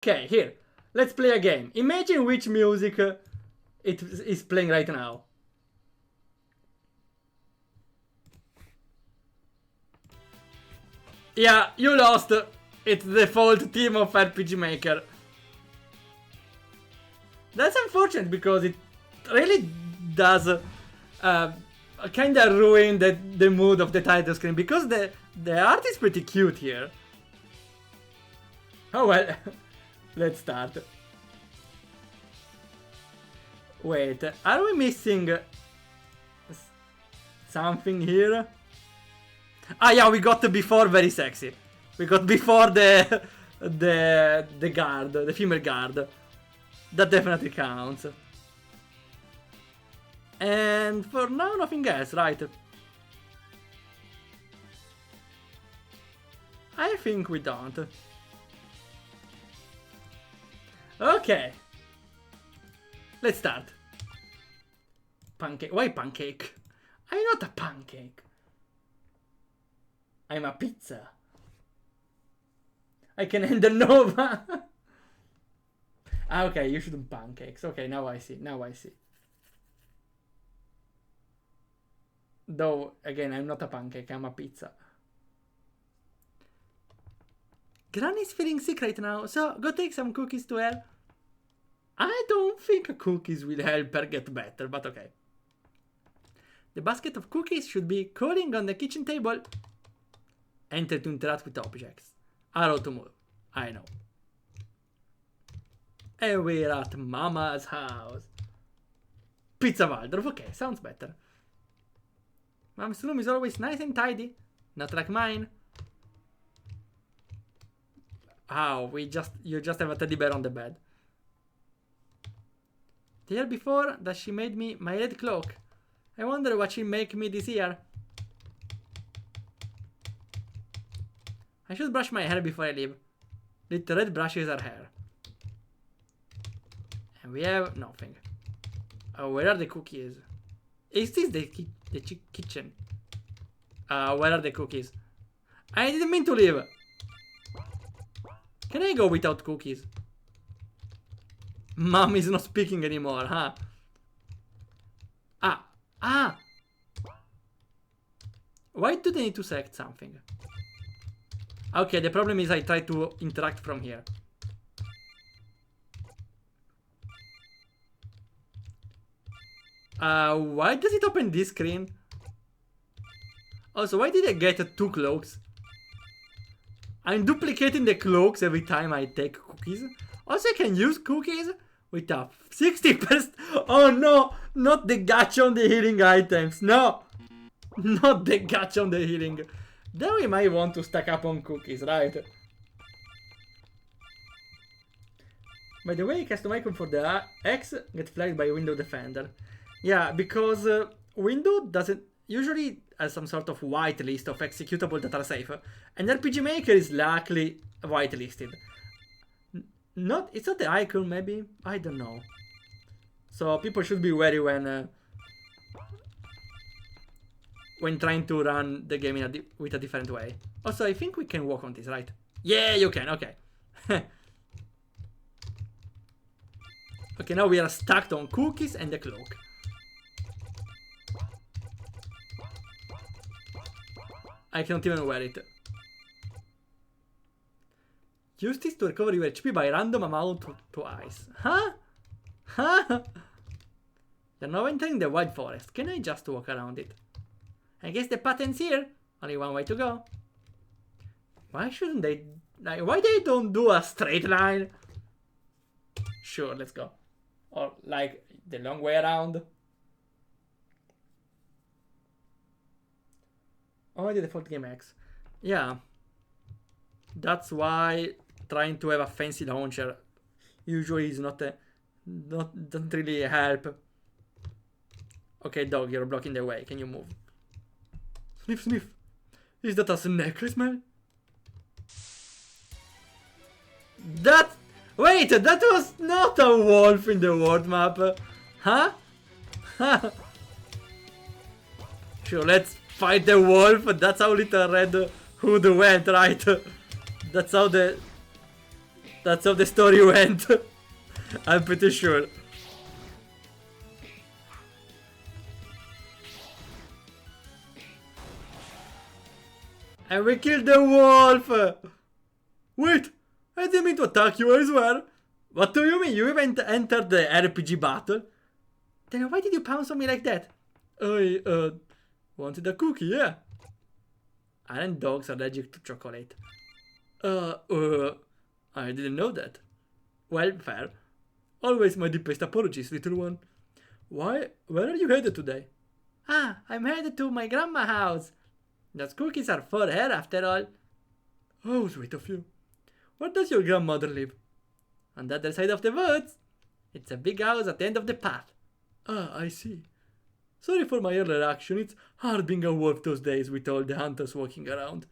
Okay, here. Let's play a game. Imagine which music it is playing right now. Yeah, you lost. It's the default theme of RPG Maker. That's unfortunate because it really does kind of ruin the mood of the title screen, because the art is pretty cute here. Oh well, let's start. Wait, are we missing something here? Ah yeah, we got before very sexy. We got before the guard, the female guard. That definitely counts. And for now, nothing else, right? I think we don't. Okay. Let's start. Pancake. Why pancake? I'm not a pancake. I'm a pizza. I can handle Nova. Ah, okay, you shouldn't pancakes. Okay, now I see. Now I see. Though, again, I'm not a pancake. I'm a pizza. Granny's feeling sick right now, so go take some cookies to her. I don't think cookies will help her get better, but okay. The basket of cookies should be cooling on the kitchen table. Enter to interact with objects. Arrow to move. I know. And we're at Mama's house. Pizza Waldorf. Okay, sounds better. Mom's room is always nice and tidy. Not like mine. Oh, you just have a teddy bear on the bed. The year before that she made me my red cloak. I wonder what she'll make me this year. I should brush my hair before I leave. Little red brushes her hair. And we have nothing. Oh, where are the cookies? Is this the kitchen? Where are the cookies? I didn't mean to leave. Can I go without cookies? Mom is not speaking anymore, huh? Ah! Why do they need to select something? Okay, the problem is I try to interact from here. Why does it open this screen? Also, why did I get 2 cloaks? I'm duplicating the cloaks every time I take cookies. Also, I can use cookies with a 60%. Oh no! Not the gacha on the healing items. No! Not the gacha on the healing. Then we might want to stack up on cookies, right? By the way, custom icon for the X get flagged by Windows Defender. Yeah, because Windows doesn't usually has some sort of whitelist of executables that are safe, and RPG Maker is luckily whitelisted. It's not the icon, maybe? I don't know. So people should be wary when trying to run the game with a different way. Also, I think we can walk on this, right? Yeah, you can, okay. Okay, now we are stuck on cookies and the cloak. I cannot even wear it. Use this to recover your HP by random amount to ice. Huh? Huh? You're now entering the wild forest. Can I just walk around it? I guess the pattern's here. Only one way to go. Why shouldn't they... Like, why they don't do a straight line? Sure, let's go. Or, like, the long way around. Oh, the default game X. Yeah. That's why trying to have a fancy launcher usually is doesn't really help. Okay, dog, you're blocking the way. Can you move? Sniff, sniff. Is that a snack smell? Wait, that was not a wolf in the world map. Huh? Sure, let's fight the wolf. That's how Little Red Hood went, right? That's That's how the story went. I'm pretty sure. And we killed the wolf! Wait! I didn't mean to attack you, I swear! What do you mean? You even entered the RPG battle? Then why did you pounce on me like that? I, wanted a cookie, yeah. Aren't dogs allergic to chocolate? I didn't know that. Well, fair. Always my deepest apologies, little one. Why? Where are you headed today? Ah, I'm headed to my grandma's house. Those cookies are for her, after all. Oh, sweet of you. Where does your grandmother live? On the other side of the woods. It's a big house at the end of the path. Ah, I see. Sorry for my earlier action. It's hard being a wolf those days with all the hunters walking around.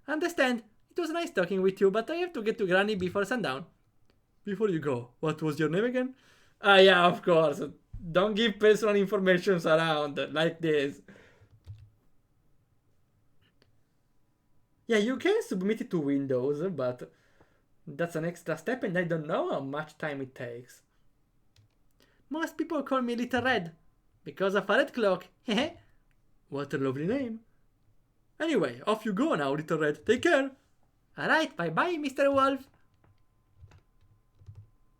Understand. It was nice talking with you, but I have to get to Granny before sundown. Before you go, what was your name again? Ah, yeah, of course. Don't give personal information around like this. Yeah, you can submit it to Windows, but that's an extra step and I don't know how much time it takes. Most people call me Little Red, because of a red cloak. What a lovely name. Anyway, off you go now, Little Red. Take care. Alright, bye-bye, Mr. Wolf.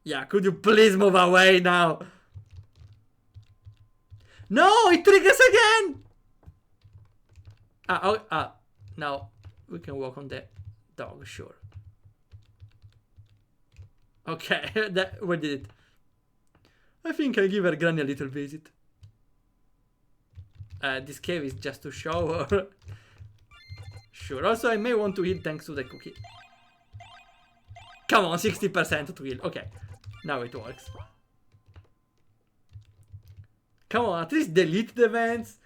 Yeah, could you please move away now? No, it triggers again! Now we can walk on the dog, sure. Okay, we did it. I think I'll give her Granny a little visit. This cave is just to show her. Sure, also I may want to heal thanks to the cookie. Come on, 60% to heal. Okay, now it works. Come on, at least delete the vents.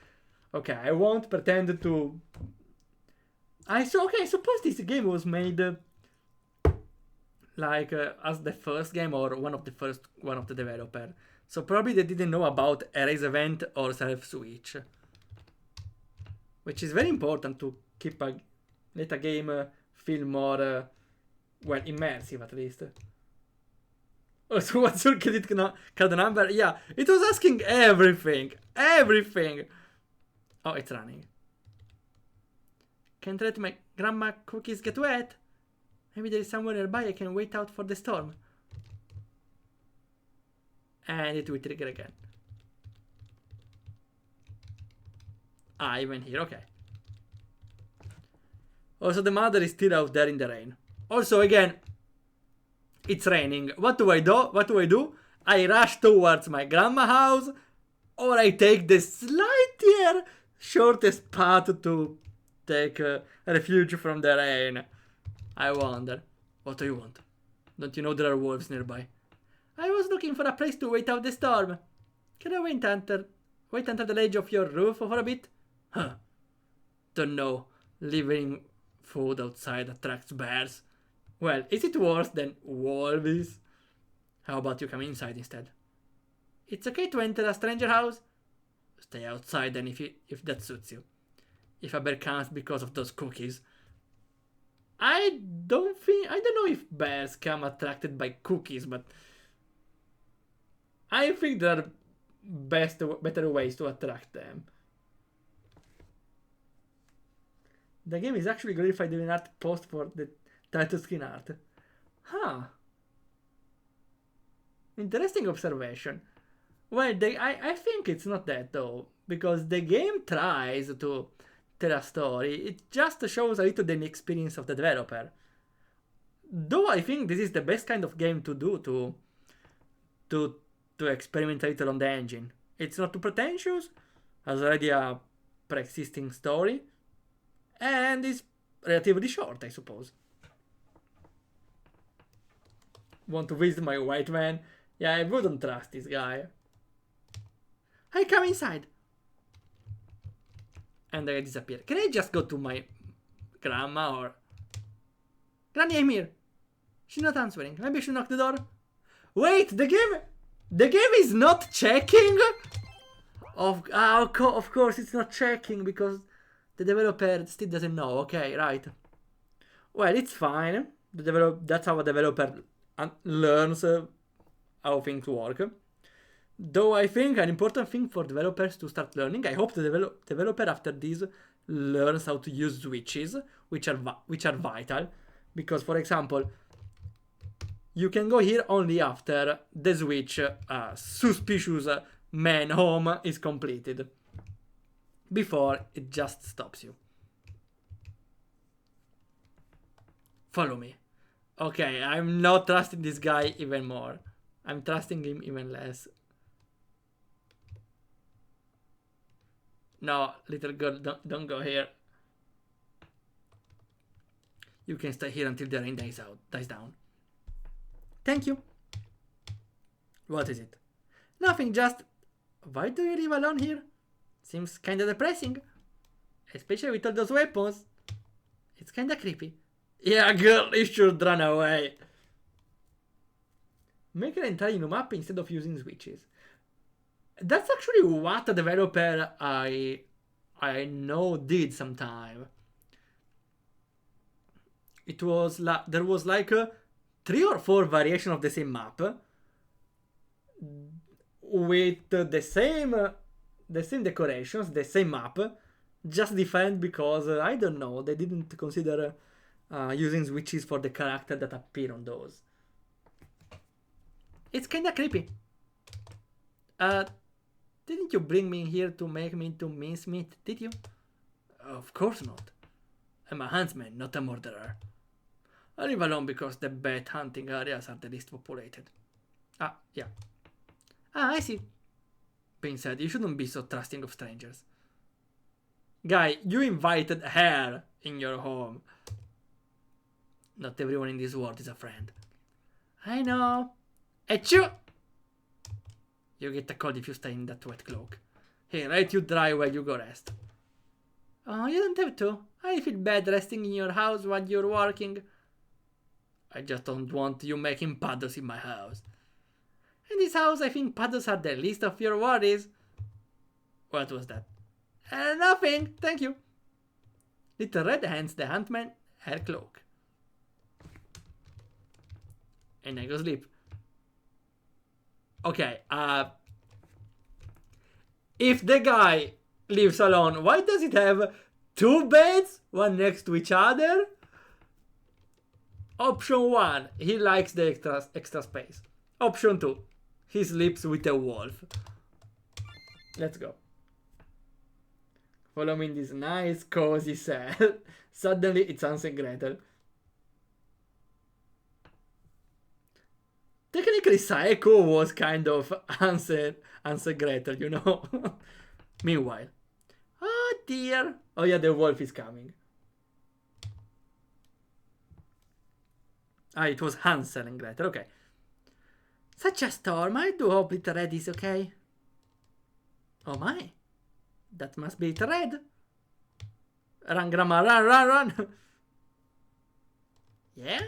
Okay, I won't pretend to... Okay, I suppose this game was made like as the first game or one of the developer. So probably they didn't know about erase event or self switch, which is very important to keep let a game feel more well immersive at least. Oh, so what's your credit card number? Yeah, it was asking everything. Oh, it's running. Can't let my grandma cookies get wet. Maybe there is somewhere nearby I can wait out for the storm. And it will trigger again. Ah, even here, okay. Also, the mother is still out there in the rain. Also, again, it's raining. What do I do? I rush towards my grandma's house, or I take the slightly shortest path to take refuge from the rain. I wonder. What do you want? Don't you know there are wolves nearby? I was looking for a place to wait out the storm. Can I wait under the ledge of your roof for a bit? Huh. Don't know. Leaving food outside attracts bears. Well, is it worse than wolves? How about you come inside instead? It's okay to enter a stranger house? Stay outside then if that suits you. If a bear comes because of those cookies. I don't know if bears come attracted by cookies, but I think there are better ways to attract them. The game is actually glorified in an art post for the title screen art. Huh. Interesting observation. Well, I think it's not that though, because the game tries to tell a story. It just shows a little the experience of the developer. Though I think this is the best kind of game to do to experiment a little on the engine. It's not too pretentious, has already a pre-existing story, and is relatively short, I suppose. Want to visit my white man? Yeah, I wouldn't trust this guy. I come inside. And I disappear. Can I just go to my grandma or... Granny, I'm here. She's not answering. Maybe I should knock the door. Wait, the game is not checking? Of course it's not checking because the developer still doesn't know. Okay, right. Well, it's fine. That's how a developer learns how things work. Though I think an important thing for developers to start learning, I hope the developer after this learns how to use switches, which are vital. Because, for example, you can go here only after the switch suspicious man home is completed. Before, it just stops you. Follow me. Okay, I'm not trusting this guy even more. I'm trusting him even less. No, little girl, don't go here. You can stay here until the rain dies down. Thank you. What is it? Nothing, just... Why do you live alone here? Seems kinda depressing. Especially with all those weapons. It's kinda creepy. Yeah, girl, you should run away. Make an entirely new map instead of using switches. That's actually what a developer I know did sometime. It was there was like 3 or 4 variations of the same map with the same decorations, the same map, just different because I don't know, they didn't consider using switches for the character that appear on those. It's kinda creepy. Didn't you bring me here to make me into mincemeat, did you? Of course not. I'm a huntsman, not a murderer. I live alone because the bat hunting areas are the least populated. Ah, yeah. Ah, I see. Being said, you shouldn't be so trusting of strangers. Guy, you invited her in your home. Not everyone in this world is a friend. I know. Achoo! You get a cold if you stay in that wet cloak. Here, let you dry while you go rest. Oh, you don't have to. I feel bad resting in your house while you're working. I just don't want you making puddles in my house. In this house, I think puddles are the least of your worries. What was that? Nothing, thank you. Little Red hands the huntman her cloak. And I go sleep. Okay, if the guy lives alone, why does it have 2 beds, one next to each other? Option 1, he likes the extra space. Option 2, he sleeps with a wolf. Let's go. Follow me in this nice cozy cell. Suddenly it's Hans and Gretel. Technically, Saeko was kind of Hans and Gretel, you know. Meanwhile. Oh dear. Oh yeah, the wolf is coming. Ah, it was Hansel and Gretel, okay. Such a storm, I do hope Little Red is okay. Oh my. That must be Little Red. Run, Grandma, run, run, run. Yeah?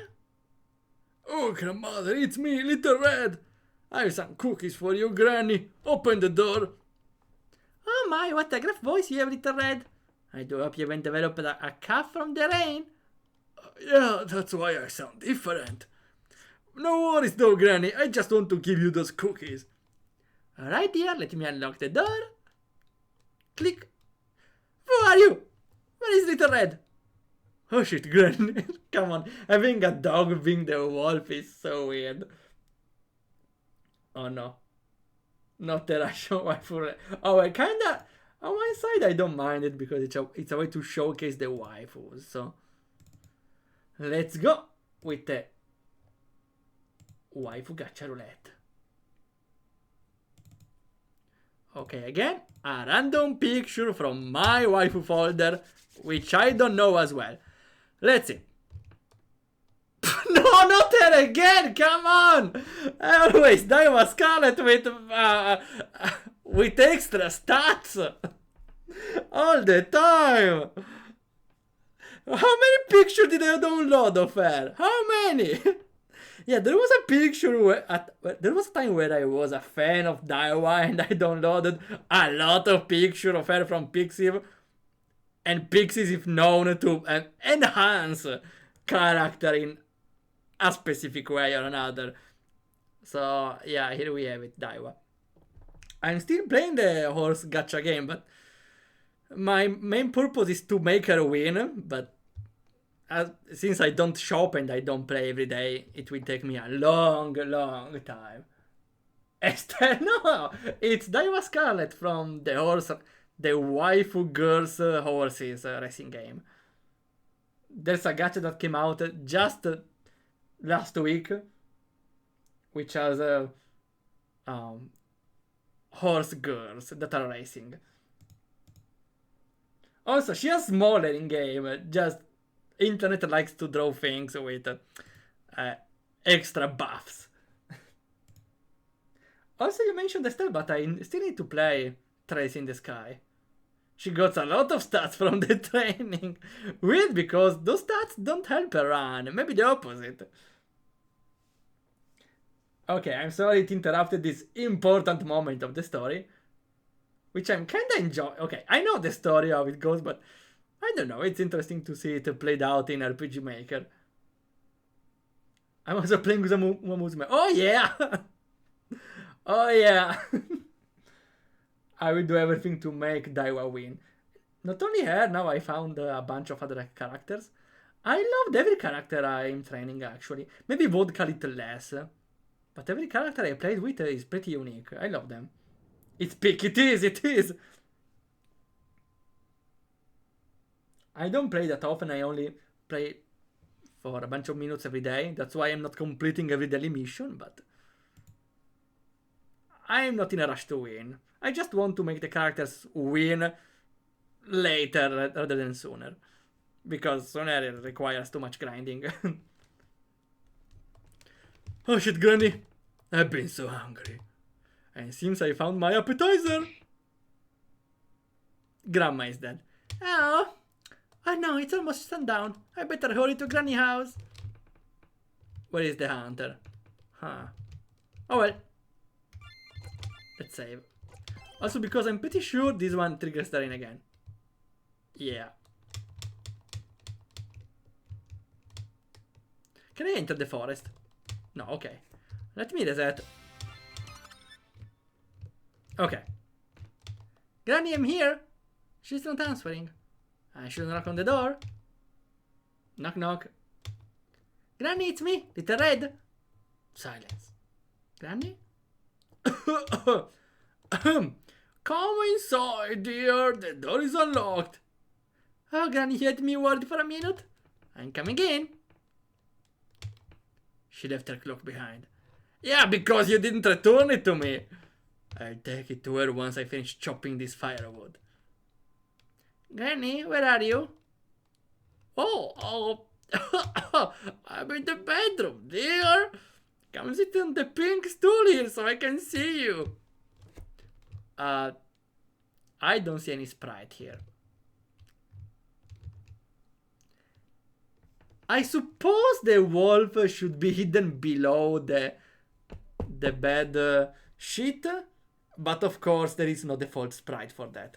Oh, grandmother, it's me, Little Red. I have some cookies for you, Granny. Open the door. Oh my, what a gruff voice you have, Little Red. I do hope you haven't developed a cough from the rain. Yeah, that's why I sound different. No worries though, Granny. I just want to give you those cookies. Alright, dear, let me unlock the door. Click. Who are you? Where is Little Red? Oh shit, Granny. Come on, having a dog being the wolf is so weird. Oh no. Not the Russian waifu. Oh, I kinda... On my side, I don't mind it because it's a way to showcase the waifus, so... Let's go with the waifu gacha roulette. Okay, again, a random picture from my waifu folder, which I don't know as well. Let's see. No, not her again! Come on! Always Daiwa Scarlet with extra stats all the time. How many pictures did I download of her? How many? Yeah, there was a picture where there was a time where I was a fan of Daiwa and I downloaded a lot of pictures of her from Pixiv. And Pixiv is known to enhance character in a specific way or another. So yeah, here we have it, Daiwa. I'm still playing the horse gacha game, but my main purpose is to make her win, but since I don't shop and I don't play every day, it will take me a long time. Esther, no! It's Daiwa Scarlet from the waifu girls horses racing game. There's a gacha that came out just last week, which has horse girls that are racing. Also, she has smaller in game, just internet likes to draw things with extra buffs. Also, you mentioned Estelle, but I still need to play Trace in the Sky. She got a lot of stats from the training. Weird, because those stats don't help her run. Maybe the opposite. Okay, I'm sorry it interrupted this important moment of the story, which I'm kinda enjoying. Okay, I know the story, how it goes, but I don't know. It's interesting to see it played out in RPG Maker. I'm also playing with Umamusume. Oh yeah! Oh yeah! I will do everything to make Daiwa win. Not only her, now I found a bunch of other characters. I loved every character I'm training, actually. Maybe Vodka a little less. But every character I played with is pretty unique. I love them. It's big, it is! I don't play that often, I only play for a bunch of minutes every day. That's why I'm not completing every daily mission, but I'm not in a rush to win. I just want to make the characters win later rather than sooner. Because sooner it requires too much grinding. Oh shit, Granny! I've been so hungry. And since I found my appetizer... Grandma is dead. Oh! Oh no, it's almost sundown. I better hurry to Granny house. Where is the hunter? Huh. Oh well. Let's save. Also because I'm pretty sure this one triggers the rain again. Yeah. Can I enter the forest? No, okay. Let me reset. Okay. Granny, I'm here. She's not answering. I should knock on the door. Knock, knock. Granny, it's me, Little Red. Silence. Granny? Come inside, dear. The door is unlocked. Oh, Granny, you had me worried for a minute. I'm coming in. She left her cloak behind. Yeah, because you didn't return it to me. I'll take it to her once I finish chopping this firewood. Granny, where are you? Oh, I'm in the bedroom, dear. Come sit on the pink stool here so I can see you. I don't see any sprite here. I suppose the wolf should be hidden below the bed sheet, but of course there is no default sprite for that.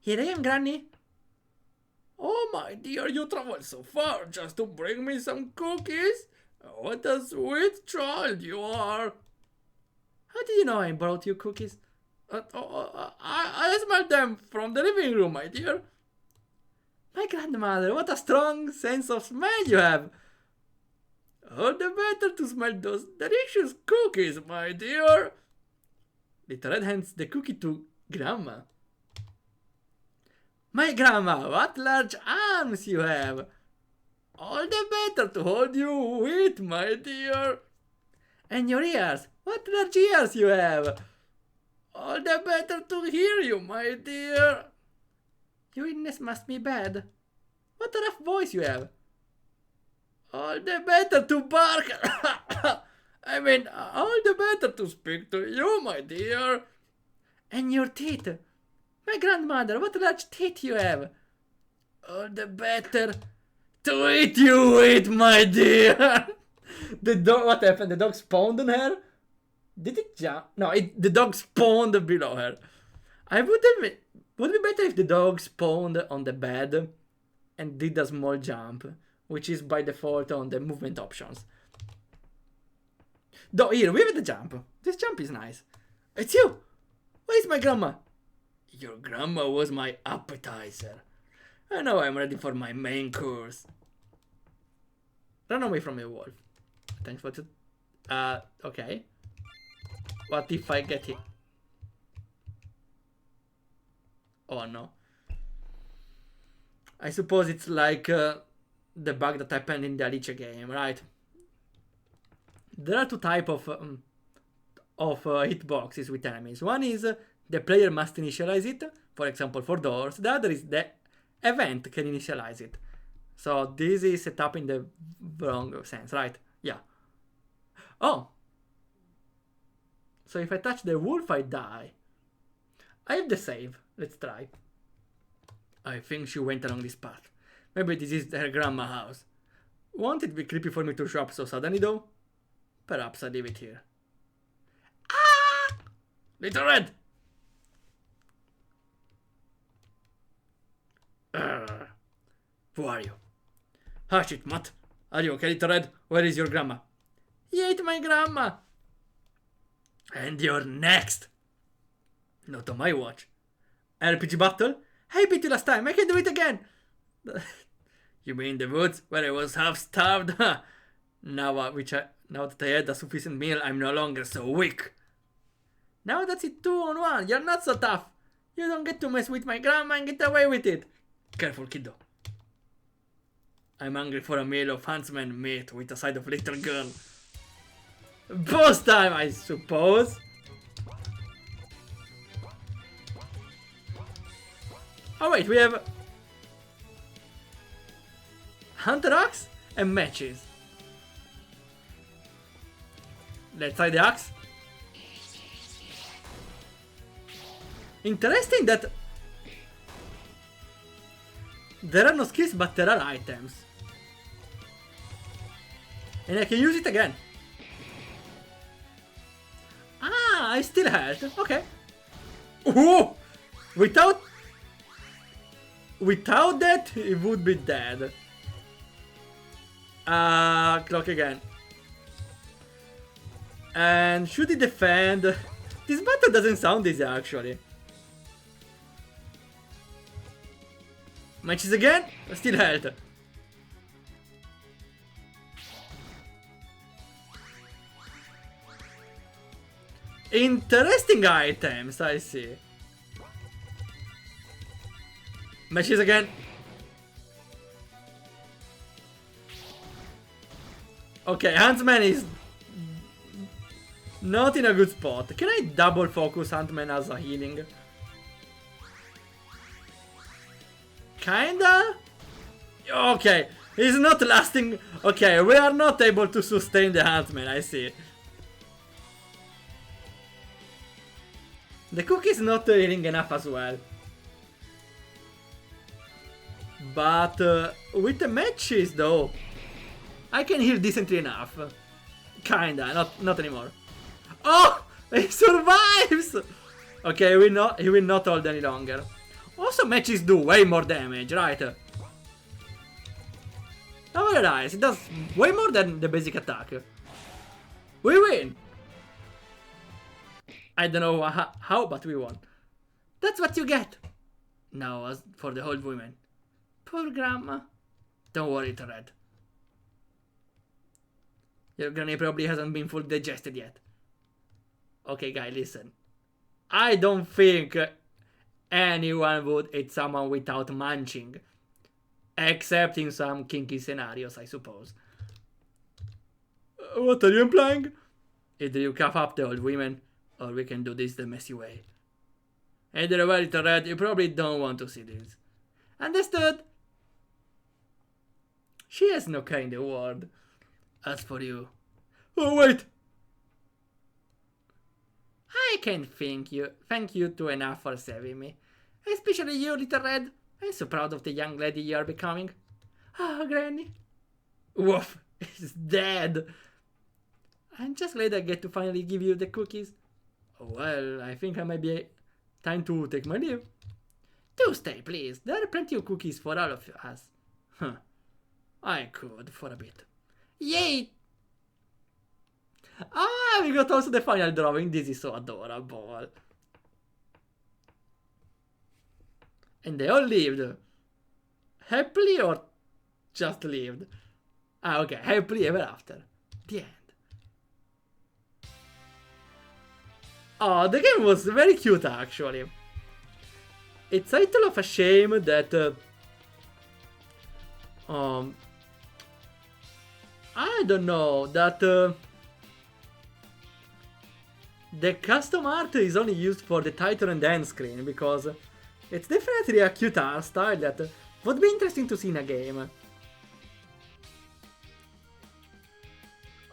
Here I am, Granny. Oh my dear, you traveled so far just to bring me some cookies? What a sweet child you are. How did you know I brought you cookies? I smelled them from the living room, my dear. My grandmother, what a strong sense of smell you have. All the better to smell those delicious cookies, my dear. Little Red hands the cookie to Grandma. My grandma, what large arms you have! All the better to hold you with, my dear. And your ears, what large ears you have! All the better to hear you, my dear. Your illness must be bad. What a rough voice you have. All the better to bark. I mean, all the better to speak to you, my dear. And your teeth. My grandmother, what large teeth you have. All the better to eat you with, my dear. The dog, what happened? The dog spawned on her? Did it jump? No, the dog spawned below her. Would it be better if the dog spawned on the bed and did a small jump? which is by default on the movement options. Though here, we have the jump. This jump is nice. It's you! Where's my grandma? Your grandma was my appetizer. And now I'm ready for my main course. Run away from your wolf. Thanks for okay. What if I get hit? Oh no. I suppose it's like the bug that happened in the Alice game, right? There are two types of hitboxes with enemies. One is the player must initialize it, for example for doors. The other is the event can initialize it. So this is set up in the wrong sense, right? Yeah. Oh. So if I touch the wolf, I die. I have the save. Let's try. I think she went along this path. Maybe this is her grandma's house. Won't it be creepy for me to show up so suddenly though? Perhaps I leave it here. Ah! Little Red! Who are you? Hush it, Matt. Are you okay, Little Red? Where is your grandma? You ate my grandma. And you're next. Not on my watch. RPG battle? I beat you last time. I can do it again. You mean the woods where I was half starved? Now that I had a sufficient meal, I'm no longer so weak. Now that's it 2-on-1. You're not so tough. You don't get to mess with my grandma and get away with it. Careful, kiddo. I'm hungry for a meal of huntsman meat with a side of little girl. Boss time, I suppose. Oh wait, we have Hunter Axe and matches. Let's try the axe. Interesting that there are no skills, but there are items. And I can use it again. Ah, I still had. Okay. Whoa! Without that, it would be dead. Clock again. And should he defend? This battle doesn't sound easy actually. Matches again? Still health. Interesting items, I see. Matches again. Okay, Huntsman is not in a good spot. Can I double focus Huntsman as a healing? Kinda? Okay, he's not lasting. Okay, we are not able to sustain the Huntsman, I see. The cook is not healing enough as well. But with the matches though, I can heal decently enough. Kinda, not anymore. Oh! He survives! Okay, he will not hold any longer. Also matches do way more damage, right? Now I realize it does way more than the basic attack. We win! I don't know how, but we won. That's what you get. Now as for the old woman. Poor grandma. Don't worry, Red. Your granny probably hasn't been fully digested yet. Okay, guy, listen. I don't think anyone would eat someone without munching. Except in some kinky scenarios, I suppose. What are you implying? Either you cough up the old women, or we can do this the messy way. Either way, Little Red, you probably don't want to see this. Understood? She has no kind of word. As for you... Oh, wait! I can't thank you two enough for saving me. Especially you, Little Red. I'm so proud of the young lady you are becoming. Ah, Granny. Woof, he's dead. I'm just glad I get to finally give you the cookies. Well, I think I might be time to take my leave. Do stay, please. There are plenty of cookies for all of us. Huh. I could for a bit. Yay! Ah, we got also the final drawing. This is so adorable. And they all lived. Happily or just lived? Ah, okay. Happily ever after. The end. Oh, the game was very cute actually. It's a little of a shame that I don't know that the custom art is only used for the title and end screen because it's definitely a cute art style that would be interesting to see in a game.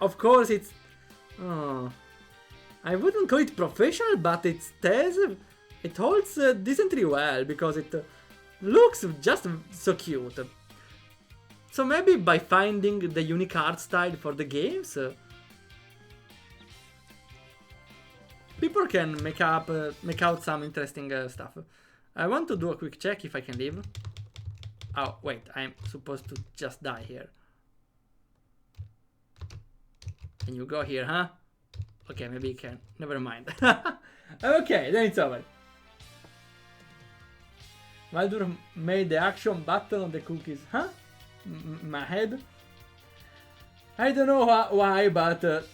Of course, it's I wouldn't call it professional, but it holds decently well because it looks just so cute. So maybe by finding the unique art style for the games, people can make out some interesting stuff. I want to do a quick check if I can leave. Oh wait, I'm supposed to just die here. Can you go here, huh? Okay, maybe you can. Never mind. Okay, then it's over. Waldorf made the action button on the cookies, huh? My head? I don't know why, but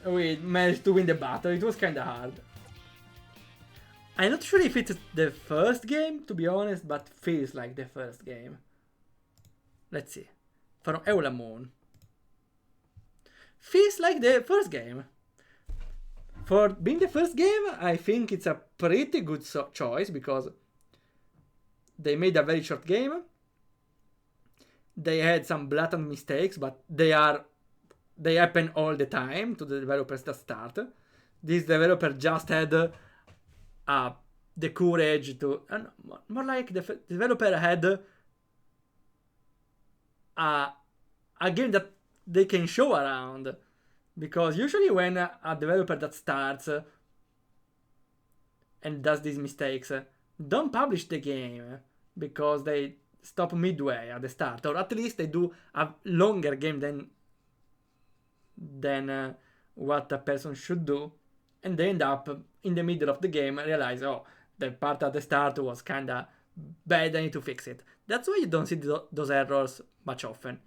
we managed to win the battle. It was kinda hard. I'm not sure if it's the first game, to be honest, but feels like the first game. Let's see. From Eula Moon. Feels like the first game. For being the first game, I think it's a pretty good choice because they made a very short game. They had some blatant mistakes, but they happen all the time to the developers that start. This developer just had the courage to, more like the developer had a game that they can show around. Because usually when a developer that starts and does these mistakes don't publish the game because they stop midway at the start, or at least they do a longer game than what a person should do, and they end up in the middle of the game and realize, oh, the part at the start was kinda bad, I need to fix it. That's why you don't see those errors much often.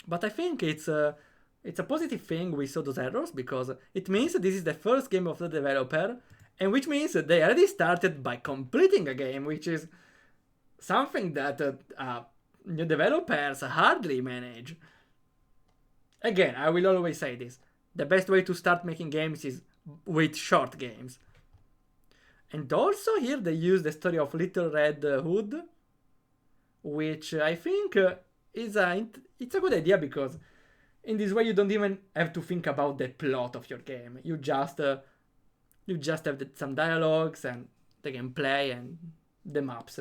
But I think it's a positive thing we saw those errors because it means this is the first game of the developer, and which means they already started by completing a game, which is something that new developers hardly manage. Again, I will always say this. The best way to start making games is with short games. And also here they use the story of Little Red Hood, which I think it's a good idea because in this way you don't even have to think about the plot of your game. You just have some dialogues and the gameplay and the maps.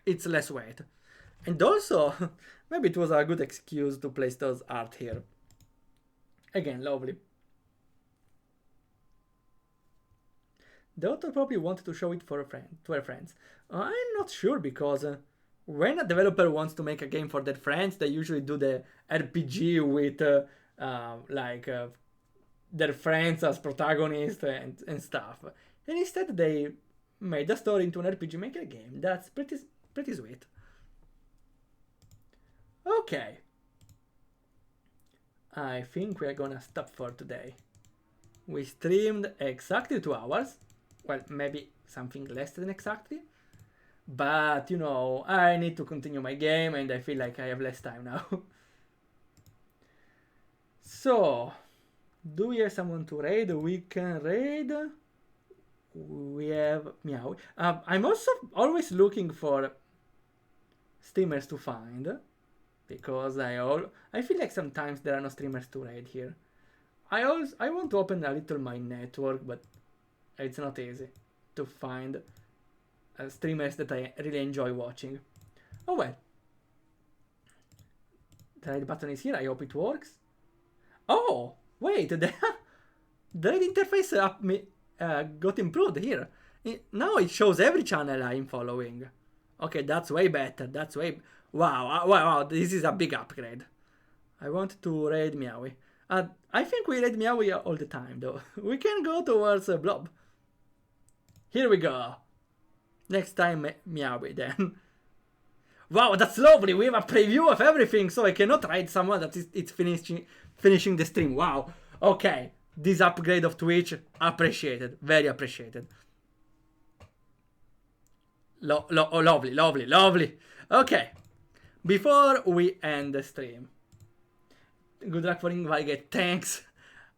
It's less weight. And also, maybe it was a good excuse to place those art here. Again, lovely. The author probably wanted to show it to her friends. I'm not sure because when a developer wants to make a game for their friends, they usually do the RPG with their friends as protagonists and stuff. And instead they made a story into an RPG Maker game. That's pretty sweet. Okay. I think we're gonna stop for today. We streamed exactly 2 hours. Well, maybe something less than exactly. But, you know, I need to continue my game and I feel like I have less time now. So, do we have someone to raid? We can raid. We have Meow. I'm also always looking for streamers to find. Because I feel like sometimes there are no streamers to raid here. I want to open a little my network, but it's not easy to find streamers that I really enjoy watching. Oh well. The raid button is here, I hope it works. Oh, wait, the raid interface got improved here. Now it shows every channel I'm following. Okay, that's way better, that's way... Wow, this is a big upgrade. I want to raid Meowie. I think we raid Meowie all the time, though. We can go towards Blob. Here we go. Next time, Meowie, then. Wow, that's lovely. We have a preview of everything, so I cannot raid someone that it's finishing the stream. Wow. Okay. This upgrade of Twitch, appreciated. Very appreciated. Lovely. Okay. Before we end the stream. Good luck for Invigate. Thanks.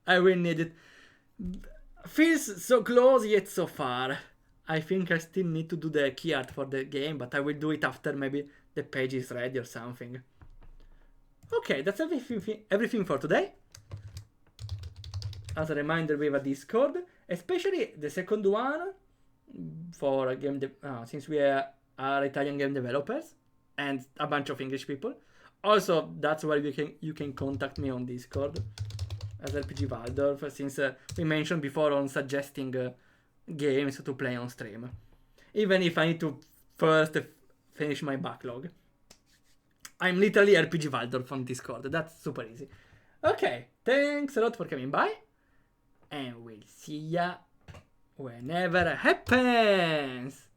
I will need it. Feels so close yet so far. I think I still need to do the key art for the game, but I will do it after maybe the page is ready or something. Okay, that's everything for today. As a reminder, we have a Discord, especially the second one for a game since we are Italian game developers and a bunch of English people. Also, that's where you can contact me on Discord as RPG Waldorf, since we mentioned before on suggesting games to play on stream. Even if I need to first finish my backlog. I'm literally RPG Waldorf on Discord. That's super easy. Okay, thanks a lot for coming by. And we'll see ya whenever it happens.